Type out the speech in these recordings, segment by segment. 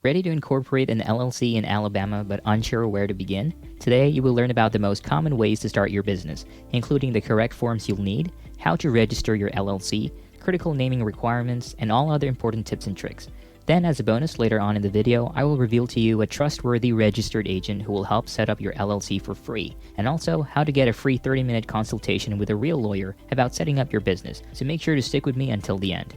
Ready to incorporate an LLC in Alabama but unsure where to begin? Today, you will learn about the most common ways to start your business, including the correct forms you'll need, how to register your LLC, critical naming requirements, and all other important tips and tricks. Then, as a bonus later on in the video, I will reveal to you a trustworthy registered agent who will help set up your LLC for free, and also how to get a free 30-minute consultation with a real lawyer about setting up your business, so make sure to stick with me until the end.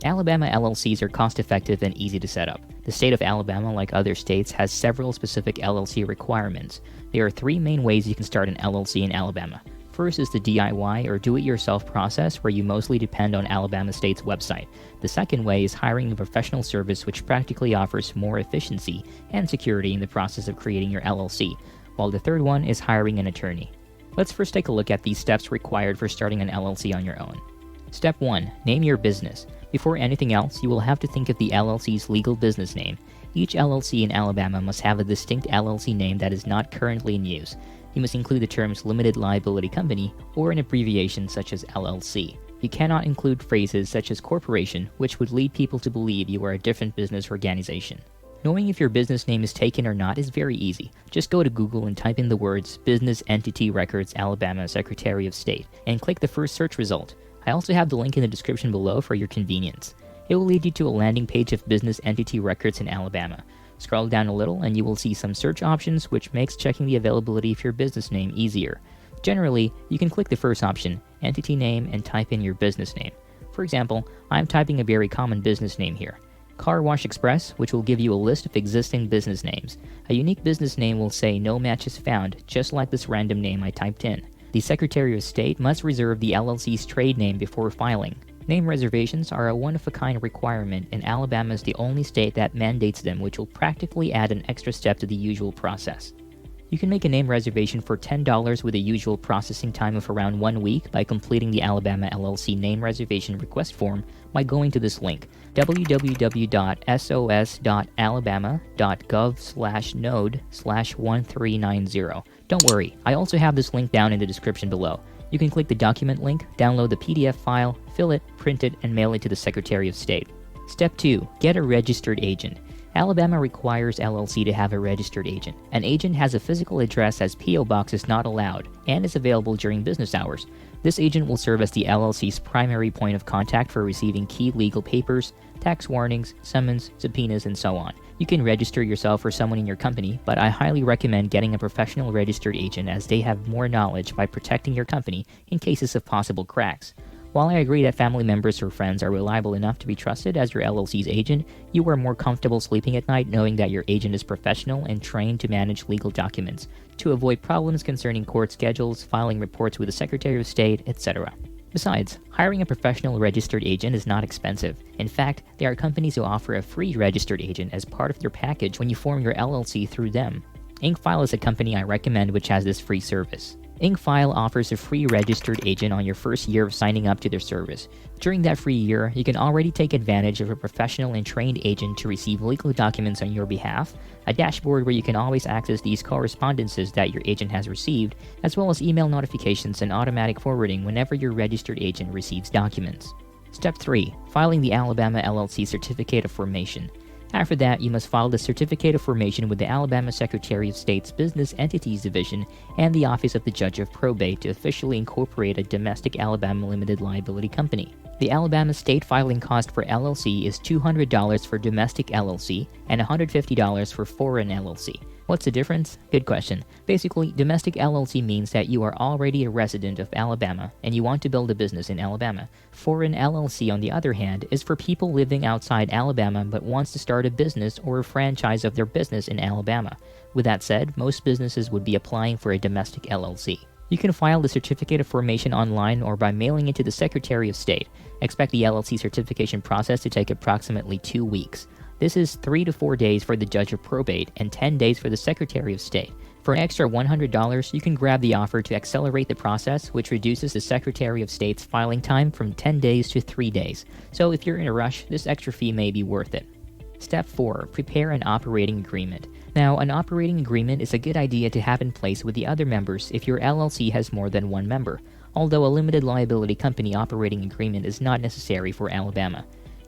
Alabama LLCs are cost-effective and easy to set up. The state of Alabama, like other states, has several specific LLC requirements. There are three main ways you can start an LLC in Alabama. First is the DIY or do-it-yourself process, where you mostly depend on Alabama State's website. The second way is hiring a professional service, which practically offers more efficiency and security in the process of creating your LLC, while the third one is hiring an attorney. Let's first take a look at these steps required for starting an LLC on your own. Step 1. Name your business. Before anything else, you will have to think of the LLC's legal business name. Each LLC in Alabama must have a distinct LLC name that is not currently in use. You must include the terms limited liability company or an abbreviation such as LLC. You cannot include phrases such as corporation, which would lead people to believe you are a different business organization. Knowing if your business name is taken or not is very easy. Just go to Google and type in the words Business Entity Records Alabama Secretary of State and click the first search result. I also have the link in the description below for your convenience. It will lead you to a landing page of business entity records in Alabama. Scroll down a little and you will see some search options, which makes checking the availability of your business name easier. Generally, you can click the first option, entity name, and type in your business name. For example, I'm typing a very common business name here, Car Wash Express, which will give you a list of existing business names. A unique business name will say no matches found, just like this random name I typed in. The Secretary of State must reserve the LLC's trade name before filing. Name reservations are a one-of-a-kind requirement, and Alabama is the only state that mandates them, which will practically add an extra step to the usual process. You can make a name reservation for $10 with a usual processing time of around 1 week by completing the Alabama LLC name reservation request form by going to this link, www.sos.alabama.gov/node/1390. Don't worry, I also have this link down in the description below. You can click the document link, download the PDF file, fill it, print it, and mail it to the Secretary of State. Step 2. Get a registered agent. Alabama requires LLC to have a registered agent. An agent has a physical address, as P.O. Box is not allowed and is available during business hours. This agent will serve as the LLC's primary point of contact for receiving key legal papers, tax warnings, summons, subpoenas, and so on. You can register yourself or someone in your company, but I highly recommend getting a professional registered agent, as they have more knowledge by protecting your company in cases of possible cracks. While I agree that family members or friends are reliable enough to be trusted as your LLC's agent, you are more comfortable sleeping at night knowing that your agent is professional and trained to manage legal documents, to avoid problems concerning court schedules, filing reports with the Secretary of State, etc. Besides, hiring a professional registered agent is not expensive. In fact, there are companies who offer a free registered agent as part of your package when you form your LLC through them. Inkfile is a company I recommend which has this free service. Inkfile offers a free registered agent on your first year of signing up to their service. During that free year, you can already take advantage of a professional and trained agent to receive legal documents on your behalf, a dashboard where you can always access these correspondences that your agent has received, as well as email notifications and automatic forwarding whenever your registered agent receives documents. Step 3. Filing the Alabama LLC Certificate of Formation. After that, you must file the Certificate of Formation with the Alabama Secretary of State's Business Entities Division and the Office of the Judge of Probate to officially incorporate a domestic Alabama limited liability company. The Alabama state filing cost for LLC is $200 for domestic LLC and $150 for foreign LLC. What's the difference? Good question. Basically, domestic LLC means that you are already a resident of Alabama and you want to build a business in Alabama. Foreign LLC, on the other hand, is for people living outside Alabama but wants to start a business or a franchise of their business in Alabama. With that said, most businesses would be applying for a domestic LLC. You can file the Certificate of Formation online or by mailing it to the Secretary of State. Expect the LLC certification process to take approximately 2 weeks. This is 3 to 4 days for the Judge of Probate and 10 days for the Secretary of State. For an extra $100, you can grab the offer to accelerate the process, which reduces the Secretary of State's filing time from 10 days to 3 days. So if you're in a rush, this extra fee may be worth it. Step 4. Prepare an operating agreement. Now, an operating agreement is a good idea to have in place with the other members if your LLC has more than one member, although a limited liability company operating agreement is not necessary for Alabama.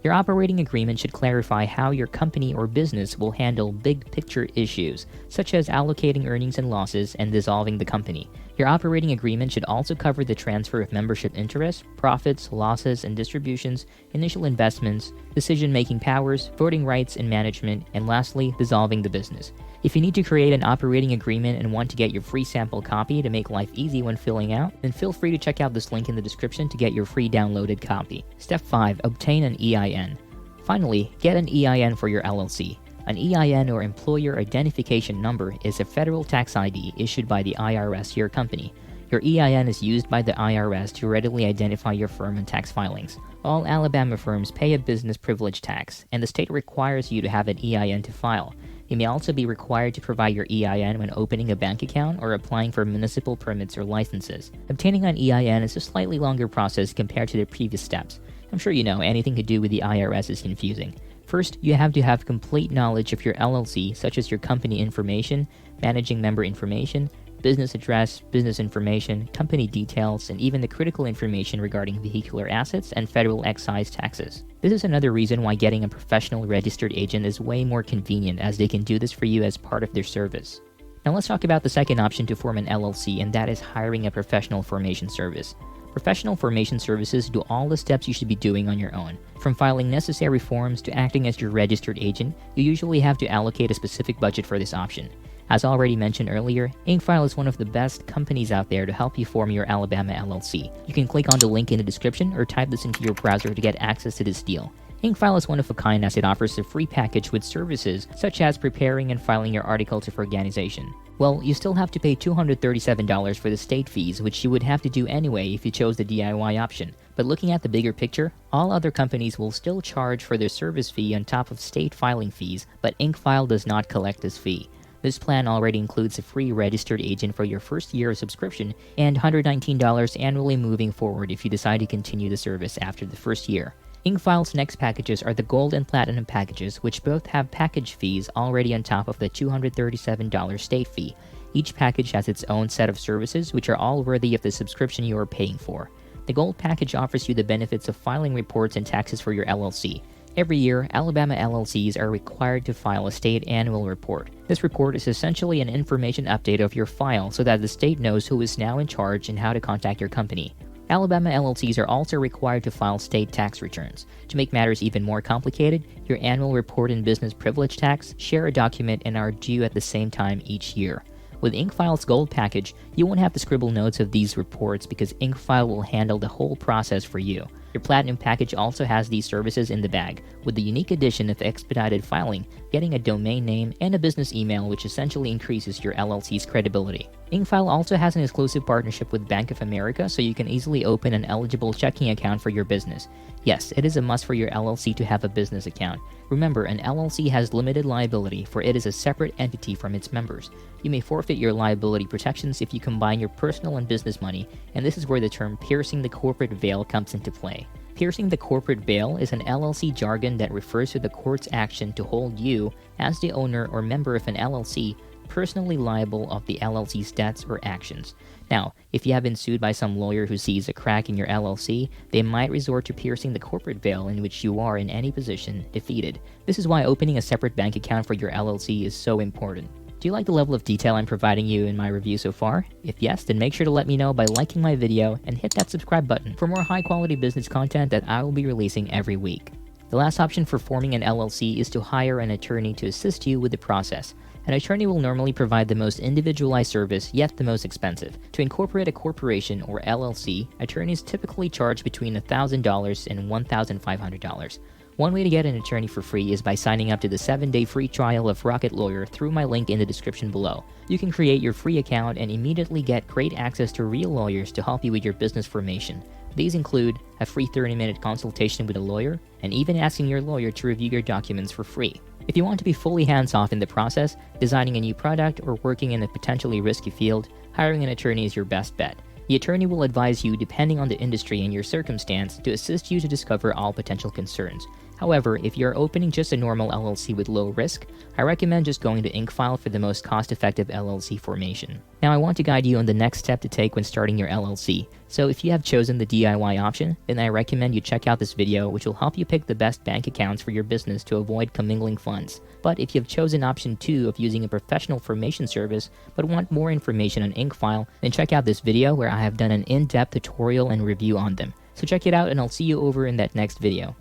Your operating agreement should clarify how your company or business will handle big picture issues, such as allocating earnings and losses and dissolving the company. Your operating agreement should also cover the transfer of membership interests, profits, losses, and distributions, initial investments, decision-making powers, voting rights and management, and lastly, dissolving the business. If you need to create an operating agreement and want to get your free sample copy to make life easy when filling out, then feel free to check out this link in the description to get your free downloaded copy. Step 5. Obtain an EIN. Finally, get an EIN for your LLC. An EIN or Employer Identification Number is a federal tax ID issued by the IRS to your company. Your EIN is used by the IRS to readily identify your firm and tax filings. All Alabama firms pay a business privilege tax, and the state requires you to have an EIN to file. You may also be required to provide your EIN when opening a bank account or applying for municipal permits or licenses. Obtaining an EIN is a slightly longer process compared to the previous steps. I'm sure you know anything to do with the IRS is confusing. First, you have to have complete knowledge of your LLC, such as your company information, managing member information, business address, business information, company details, and even the critical information regarding vehicular assets and federal excise taxes. This is another reason why getting a professional registered agent is way more convenient, as they can do this for you as part of their service. Now let's talk about the second option to form an LLC, and that is hiring a professional formation service. Professional formation services do all the steps you should be doing on your own. From filing necessary forms to acting as your registered agent, you usually have to allocate a specific budget for this option. As already mentioned earlier, InkFile is one of the best companies out there to help you form your Alabama LLC. You can click on the link in the description or type this into your browser to get access to this deal. InkFile is one of a kind, as it offers a free package with services such as preparing and filing your articles of organization. Well, you still have to pay $237 for the state fees, which you would have to do anyway if you chose the DIY option. But looking at the bigger picture, all other companies will still charge for their service fee on top of state filing fees, but InkFile does not collect this fee. This plan already includes a free registered agent for your first year of subscription and $119 annually moving forward if you decide to continue the service after the first year. InkFile's next packages are the Gold and Platinum packages, which both have package fees already on top of the $237 state fee. Each package has its own set of services, which are all worthy of the subscription you are paying for. The Gold package offers you the benefits of filing reports and taxes for your LLC. Every year, Alabama LLCs are required to file a state annual report. This report is essentially an information update of your file so that the state knows who is now in charge and how to contact your company. Alabama LLCs are also required to file state tax returns. To make matters even more complicated, your annual report and business privilege tax share a document and are due at the same time each year. With InkFile's Gold package, you won't have to scribble notes of these reports because InkFile will handle the whole process for you. Your Platinum package also has these services in the bag, with the unique addition of expedited filing, getting a domain name, and a business email, which essentially increases your LLC's credibility. InkFile also has an exclusive partnership with Bank of America, so you can easily open an eligible checking account for your business. Yes, it is a must for your LLC to have a business account. Remember, an LLC has limited liability, for it is a separate entity from its members. You may forfeit your liability protections if you combine your personal and business money, and this is where the term piercing the corporate veil comes into play. Piercing the corporate veil is an LLC jargon that refers to the court's action to hold you, as the owner or member of an LLC, personally liable of the LLC's debts or actions. Now, if you have been sued by some lawyer who sees a crack in your LLC, they might resort to piercing the corporate veil in which you are in any position defeated. This is why opening a separate bank account for your LLC is so important. Do you like the level of detail I'm providing you in my review so far? If yes, then make sure to let me know by liking my video and hit that subscribe button for more high-quality business content that I will be releasing every week. The last option for forming an LLC is to hire an attorney to assist you with the process. An attorney will normally provide the most individualized service, yet the most expensive. To incorporate a corporation or LLC, attorneys typically charge between $1,000 and $1,500. One way to get an attorney for free is by signing up to the 7-day free trial of Rocket Lawyer through my link in the description below. You can create your free account and immediately get great access to real lawyers to help you with your business formation. These include a free 30-minute consultation with a lawyer, and even asking your lawyer to review your documents for free. If you want to be fully hands-off in the process, designing a new product, or working in a potentially risky field, hiring an attorney is your best bet. The attorney will advise you depending on the industry and your circumstance to assist you to discover all potential concerns. However, if you're opening just a normal LLC with low risk, I recommend just going to InkFile for the most cost-effective LLC formation. Now I want to guide you on the next step to take when starting your LLC. So if you have chosen the DIY option, then I recommend you check out this video, which will help you pick the best bank accounts for your business to avoid commingling funds. But if you have chosen option 2 of using a professional formation service but want more information on InkFile, then check out this video where I have done an in-depth tutorial and review on them. So check it out and I'll see you over in that next video.